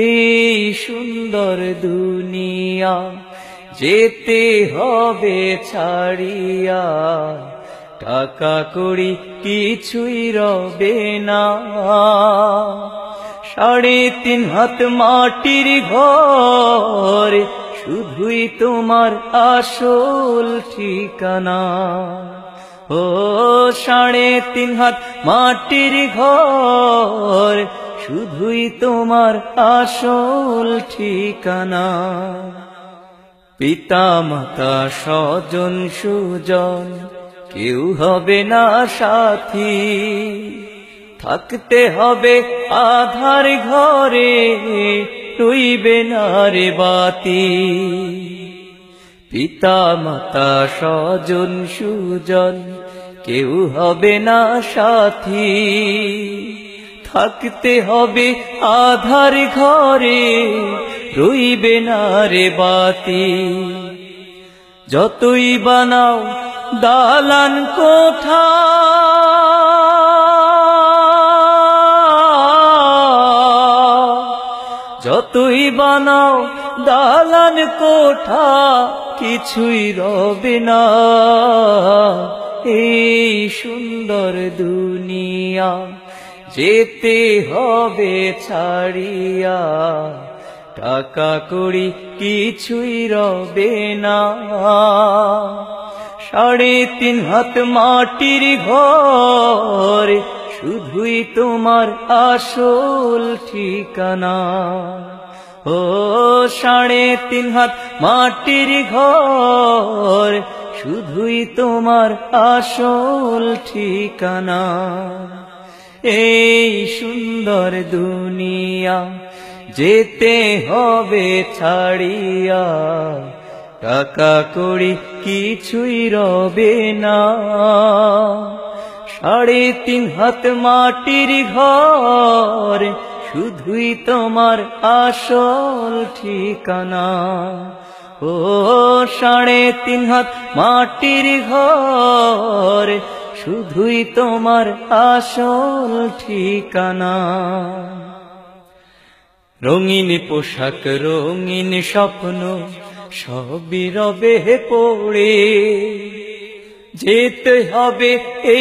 এই সুন্দর দুনিয়া যেতে হবে ছাড়িয়া, টাকা কড়ি কিছুই রবে না। 3.5 হাত মাটির ঘর শুধুই তোমার আসল ঠিকানা। ও 3.5 হাত মাটির ঘর শুধুই তোমার আসল ঠিকানা। পিতা মাতা স্বজন সুজন কেউ হবে না সাথী, থাকতে হবে আধার ঘরে, রইবে না রে বাতি। পিতা মাতা স্বজন সুজন কেউ হবে না সাথী, থাকতে হবে আধার ঘরে, রইবে না রে বাতি। যতই বানাও দালান কোঠা, যতই বানাও দালান কোঠা, কিছুই রবে না এই সুন্দর দুনিয়া যেতে হবে ছাড়িয়া, টাকা কড়ি কিছুই রবে না। 3.5 হাত মাটির ঘর শুধুই তোমার আসল ঠিকানা। ও 3.5 হাত মাটির ঘর শুধুই তোমার আসল ঠিকানা। এই সুন্দর দুনিয়া যেতে হবে ছাড়িয়া, টাকা কড়ি কিছুই রবে না। 3.5 হাত মাটির ঘর শুধুই তোমার আসল ঠিকানা। ও 3.5 হাত মাটির ঘর শুধুই তোমার আসল ঠিকানা। রঙিন পোশাক রঙিন স্বপ্ন সবই রবে পড়ে, যেতে হবে এই